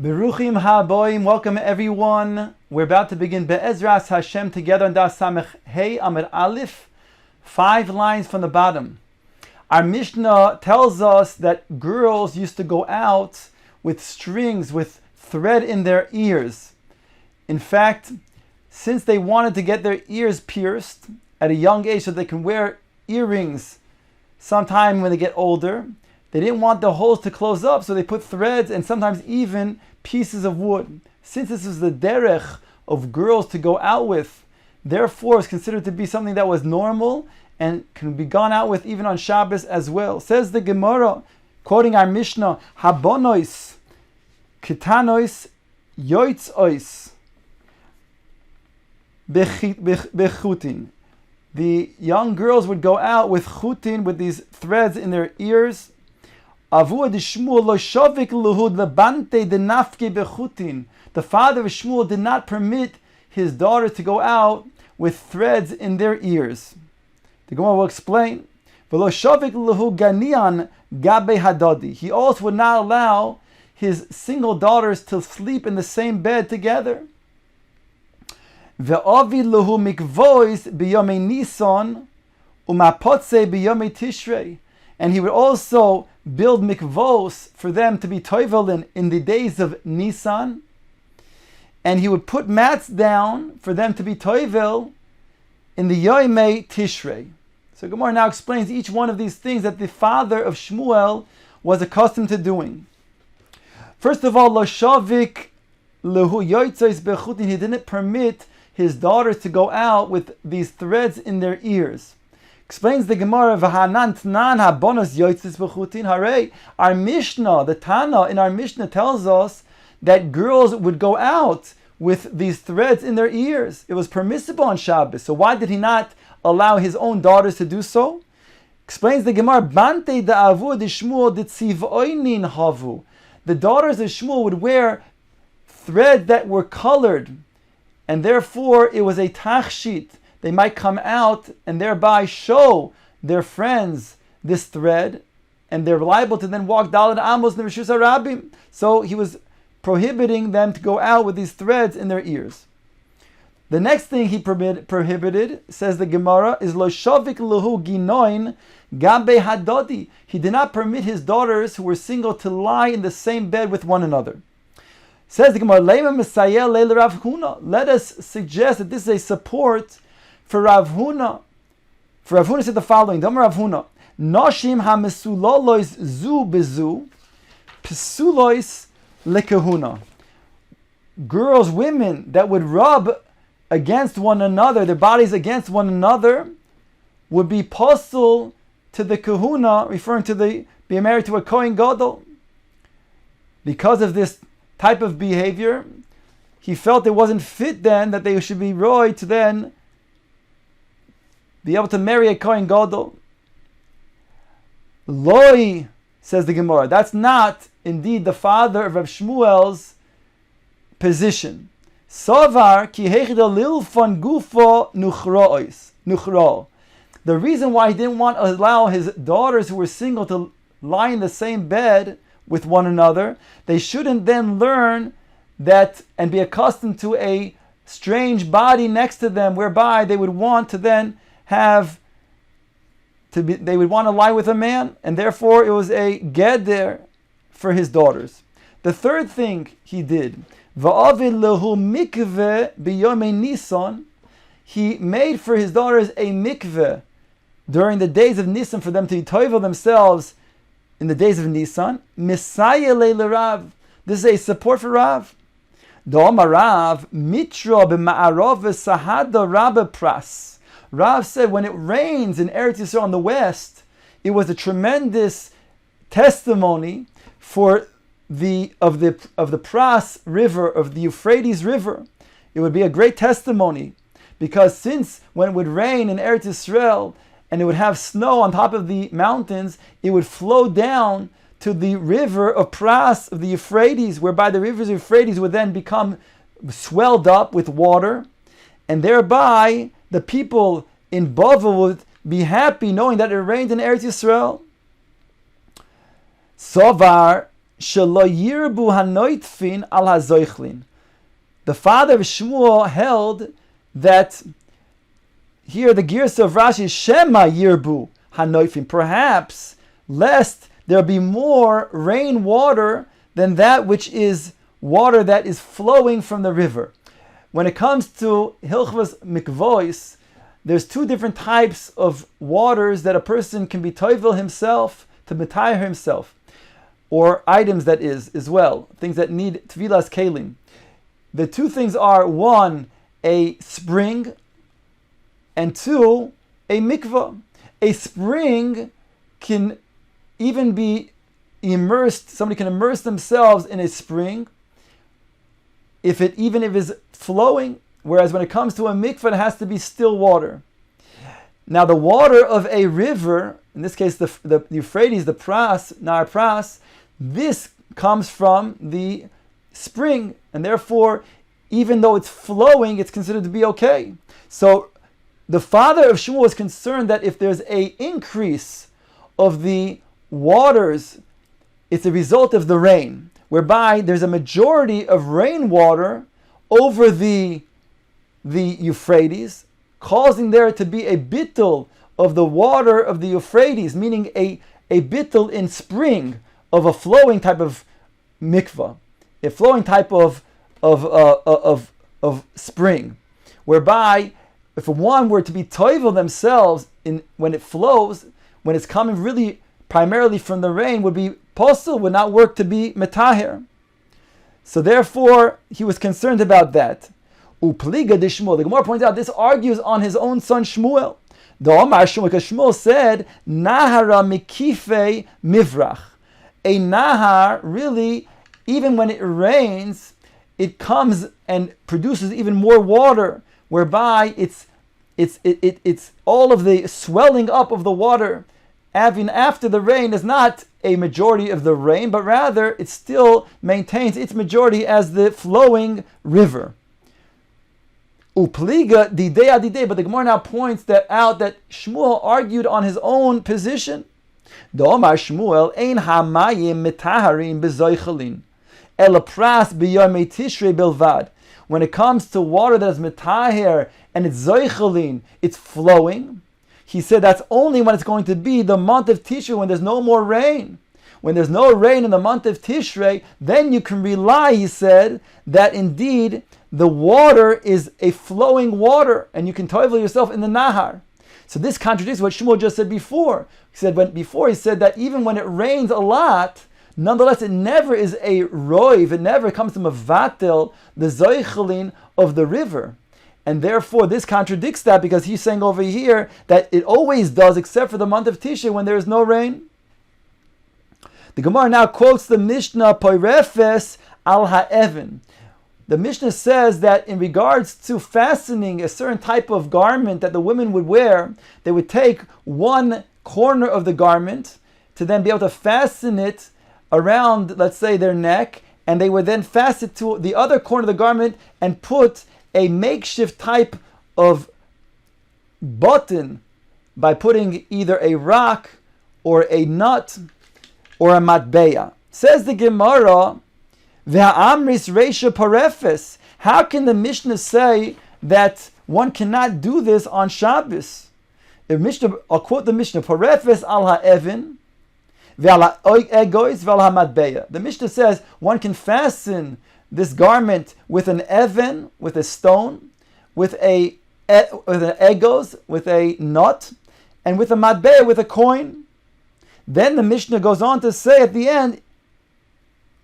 Beruchim haboim, welcome everyone. We're about to begin Be'ezras Hashem together on Das Samech Hey Amud Aleph, 5 lines from the bottom. Our Mishnah tells us that girls used to go out with strings, with thread in their ears. In fact, since they wanted to get their ears pierced at a young age so they can wear earrings sometime when they get older, they didn't want the holes to close up, so they put threads and sometimes even pieces of wood. Since this is the derech of girls to go out with, therefore it's considered to be something that was normal and can be gone out with even on Shabbos as well. Says the Gemara, quoting our Mishnah, Habonois, Kitanois, Yoitzois, Bechutin. The young girls would go out with chutin, with these threads in their ears. The father of Shmuel did not permit his daughters to go out with threads in their ears. The Gemara will explain. He also would not allow his single daughters to sleep in the same bed together. And he would also build mikvos for them to be toivel in the days of Nisan. And he would put mats down for them to be toivel in the Yomi Tishrei. So Gemara now explains each one of these things that the father of Shmuel was accustomed to doing. First of all, lo shavik lehu yoitzois bechutin. He didn't permit his daughters to go out with these threads in their ears. Explains the Gemara, V'hanan tnan habonos yotzis b'chutin harei. Our Mishnah, the Tana in our Mishnah tells us that girls would go out with these threads in their ears. It was permissible on Shabbos. So why did he not allow his own daughters to do so? Explains the Gemara, Bante da'avu d'Shmuel d'tziv'oinin havu. The daughters of Shmuel would wear threads that were colored, and therefore it was a tachshit. They might come out and thereby show their friends this thread, and they're liable to then walk Daled Amos Nereshus Harabim. So he was prohibiting them to go out with these threads in their ears. The next thing he prohibited, says the Gemara, is Lo Shavik Luhu Ginoin Gabe Hadodi. He did not permit his daughters who were single to lie in the same bed with one another. Says the Gemara, Leima Messiah Leila Rav Huna. Let us suggest that this is a support for Rav Huna. For Rav Huna said the following, Dama Rav Huna, Noshim ha-mesulolois zu bezu, pesulois lekehuna. Girls, women that would rub against one another, their bodies against one another, would be postul to the kahuna, referring to the being married to a Kohen Gadol. Because of this type of behavior, he felt it wasn't fit then that they should be roy to then be able to marry a Kohen Gadol. Loi, says the Gemara, that's not indeed the father of Rav Shmuel's position. Savar ki hechida lilfon gufo nuchro. The reason why he didn't want to allow his daughters who were single to lie in the same bed with one another, they shouldn't then learn that and be accustomed to a strange body next to them, whereby they would want to then they would want to lie with a man, and therefore it was a geder for his daughters. The third thing he did, va'avil lehu mikveh b'yomei Nisan. He made for his daughters a mikveh during the days of Nisan for them to toivel themselves in the days of Nisan. Messiah leila Rav. This is a support for Rav. Da'amar Rav mitra b'ma'arav v'sahada rabbe pras. Rav said when it rains in Eretz Yisrael on the west, it was a tremendous testimony for of the Pras river, of the Euphrates river. It would be a great testimony, because since when it would rain in Eretz Yisrael and it would have snow on top of the mountains, it would flow down to the river of Pras of the Euphrates, whereby the rivers of Euphrates would then become swelled up with water, and thereby the people in Bavel would be happy knowing that it rained in Eretz Yisrael. Sovar shelo yirbu hanoitfin al hazoichlin. The father of Shmuel held that here the Girsa of Rashi, Shema Yirbu Hanoifim, perhaps lest there be more rainwater than that which is water that is flowing from the river. When it comes to Hilchvas Mikvois, there's two different types of waters that a person can be toivel himself, to metayr himself, or items that is as well, things that need tvilas kelim. The two things are, one, a spring, and two, a mikvah. A spring can even be immersed, somebody can immerse themselves in a spring even if it's flowing, whereas when it comes to a mikvah, it has to be still water. Now the water of a river, in this case the Euphrates, the Pras, Nar Pras, this comes from the spring, and therefore, even though it's flowing, it's considered to be okay. So the father of Shmuel was concerned that if there's an increase of the waters, it's a result of the rain, whereby there's a majority of rainwater over the Euphrates, causing there to be a bittul of the water of the Euphrates, meaning a bittul in spring of a flowing type of mikvah, a flowing type of spring, whereby if one were to be toivel themselves when it flows, when it's coming really primarily from the rain, would be posel, would not work to be metaher. So therefore, he was concerned about that. Upliga de Shmuel. The Gemara points out this argues on his own son Shmuel. The Omar Shmuel, because Shmuel said, Nahara mikife mivrach. A nahar, really, even when it rains, it comes and produces even more water, whereby it's all of the swelling up of the water even after the rain is not a majority of the rain, but rather it still maintains its majority as the flowing river. Upliga didei adidei, but the Gemara now points out that Shmuel argued on his own position. The Omar Shmuel ein hamayim metaharim bezoichelin elapras b'yomei tishrei bilvad. When it comes to water that is metaher and it's zoichelin, it's flowing. He said that's only when it's going to be the month of Tishrei, when there's no more rain. When there's no rain in the month of Tishrei, then you can rely, he said, that indeed the water is a flowing water, and you can toivel yourself in the Nahar. So this contradicts what Shmuel just said before. He said he said that even when it rains a lot, nonetheless it never is a roiv, it never comes to mavatel, the zoichelin of the river. And therefore, this contradicts that, because he's saying over here that it always does, except for the month of Tishrei when there is no rain. The Gemara now quotes the Mishnah, Poirefes al ha'even. The Mishnah says that in regards to fastening a certain type of garment that the women would wear, they would take one corner of the garment to then be able to fasten it around, let's say, their neck, and they would then fasten it to the other corner of the garment and put a makeshift type of button by putting either a rock or a nut or a matbeya. Says the Gemara, Ve'amris reisha parefes. How can the Mishnah say that one cannot do this on Shabbos? I'll quote the Mishnah, Parefes al ha'evin ve'al ha'egois ve'al ha'matbeya. The Mishnah says one can fasten this garment with an even, with a stone, with an egos, with a nut, and with a matbeya, with a coin. Then the Mishnah goes on to say at the end,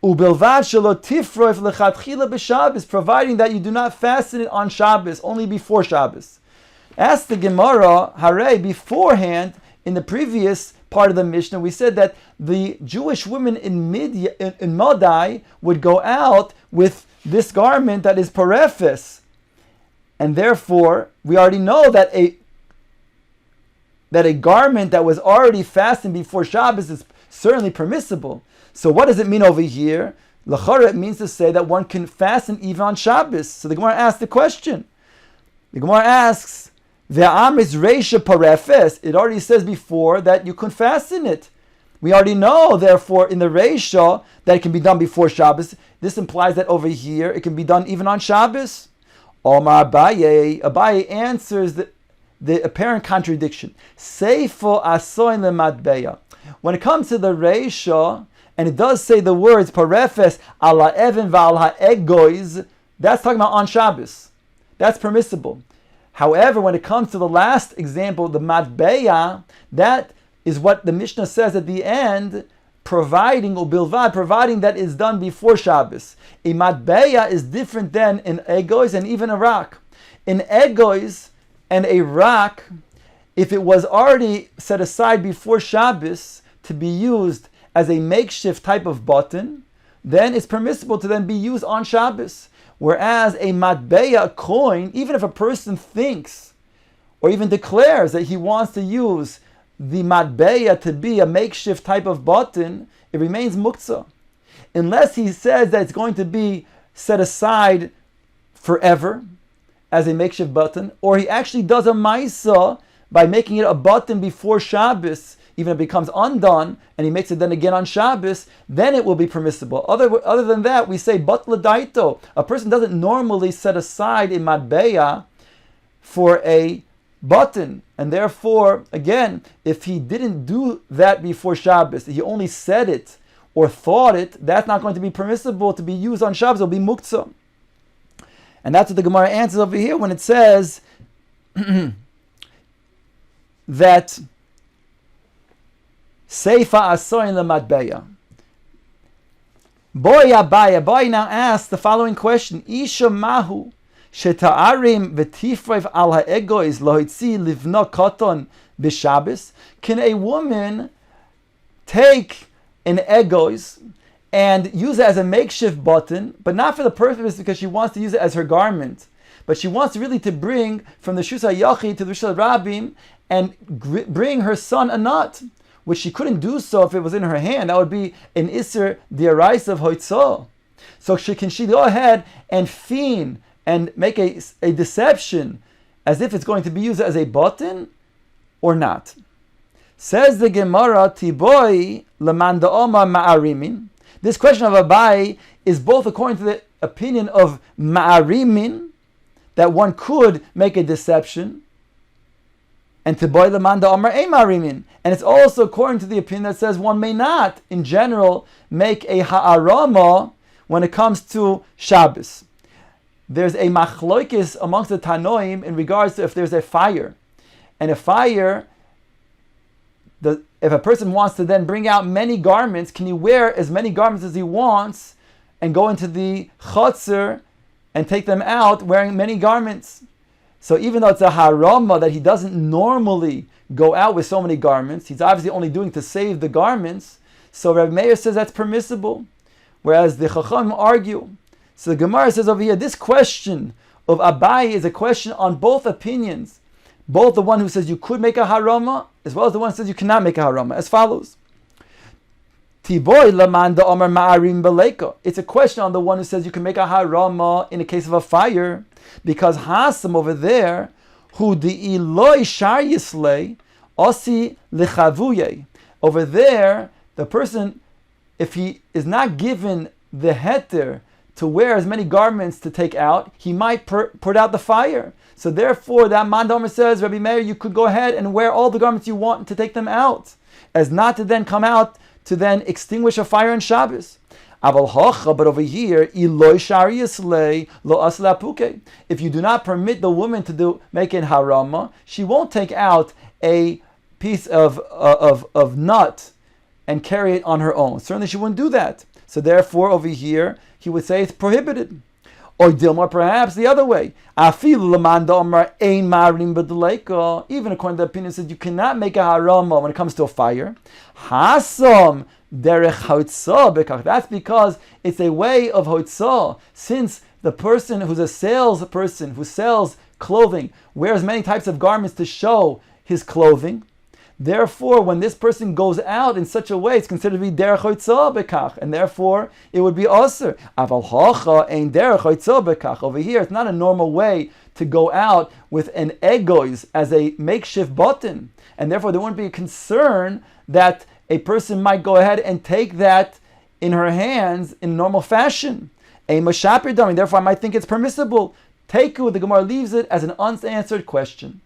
Ubilvad shelo tifroif lechatchila b'Shabbos, providing that you do not fasten it on Shabbos, only before Shabbos. Ask the Gemara, Hare, beforehand, in the previous part of the Mishnah, we said that the Jewish women in Modai would go out with this garment that is parefes, and therefore we already know that a garment that was already fastened before Shabbos is certainly permissible. So what does it mean over here? L'chara, it means to say that one can fasten even on Shabbos. So the Gemara asks the question. The Gemara asks, Ve'amris reisha parefes. It already says before that you can fasten it. We already know, therefore, in the Reisha that it can be done before Shabbos. This implies that over here it can be done even on Shabbos. Omar Abaye answers the apparent contradiction. Seifo asoin lematbeya. When it comes to the Reisha, and it does say the words parefes ala even v'al ha'egois, that's talking about on Shabbos. That's permissible. However, when it comes to the last example, the matbeya, that is what the Mishnah says at the end, providing that is done before Shabbos. A matbeya is different than an egois and even a rock. An egois and a rock, if it was already set aside before Shabbos to be used as a makeshift type of button, then it's permissible to then be used on Shabbos. Whereas a matbeya, a coin, even if a person thinks or even declares that he wants to use the matbeya to be a makeshift type of button, it remains muktzah. Unless he says that it's going to be set aside forever as a makeshift button, or he actually does a maisa by making it a button before Shabbos, even if it becomes undone, and he makes it then again on Shabbos, then it will be permissible. Other than that, we say batla daito. A person doesn't normally set aside a matbeya for a button, and therefore, again, if he didn't do that before Shabbos, he only said it or thought it, that's not going to be permissible to be used on Shabbos. It'll be muktzah. And that's what the Gemara answers over here when it says that Seifa asoin lematbeya. Boy now asks the following question: Isha mahu sheta'arim v'tifrev al ha'egois lohitzi livno koton b'Shabbos. Can a woman take an egois and use it as a makeshift button, but not for the purpose because she wants to use it as her garment, but she wants really to bring from the Shus HaYachid to the Shus HaRabim and bring her son a nut, which she couldn't do so if it was in her hand. That would be an Isser Diarais of Hoitzah. So can she go ahead and feign and make a deception as if it's going to be used as a button or not? Says the Gemara, Tiboi Lamanda Omar Ma'arimin. This question of Abai is both according to the opinion of Ma'arimin, that one could make a deception, and Tiboi Lamanda Omar Ein Ma'arimin. And it's also according to the opinion that says one may not, in general, make a ha'arama when it comes to Shabbos. There's a machloikis amongst the Tanoim in regards to if there's a fire. And a fire, if a person wants to then bring out many garments, can he wear as many garments as he wants and go into the chotzer and take them out wearing many garments? So even though it's a harama that he doesn't normally go out with so many garments, he's obviously only doing to save the garments. So Rabbi Meir says that's permissible, whereas the Chacham argue. So the Gemara says over here, this question of Abai is a question on both opinions, both the one who says you could make a harama, as well as the one who says you cannot make a harama, as follows. Tiboy lamanda omer ma'arim beleka. It's a question on the one who says you can make a harama in the case of a fire, because Hasam over there, who the Eloi shar yislei osi lechavuye. Over there, the person, if he is not given the heter to wear as many garments to take out, he might put out the fire. So therefore, that Mandomer says, Rabbi Meir, you could go ahead and wear all the garments you want to take them out, as not to then come out to then extinguish a fire on Shabbos. But over here, if you do not permit the woman to make it harama, she won't take out a piece of nut and carry it on her own. Certainly she wouldn't do that. So therefore, over here, he would say it's prohibited. Or Dilma, perhaps the other way. Even according to the opinion, says you cannot make a harama when it comes to a fire. Hasam derech hoitzah bekach. That's because it's a way of hoitzah. Since the person who's a salesperson who sells clothing wears many types of garments to show his clothing, therefore, when this person goes out in such a way, it's considered to be derech hoitzah bekach, and therefore it would be aser. Aval hacha ein derech hoitzah bekach. Over here, it's not a normal way to go out with an egois as a makeshift button, and therefore there wouldn't be a concern that a person might go ahead and take that in her hands in normal fashion. A mashaper dummy, therefore I might think it's permissible. Teiku, the Gemara leaves it as an unanswered question.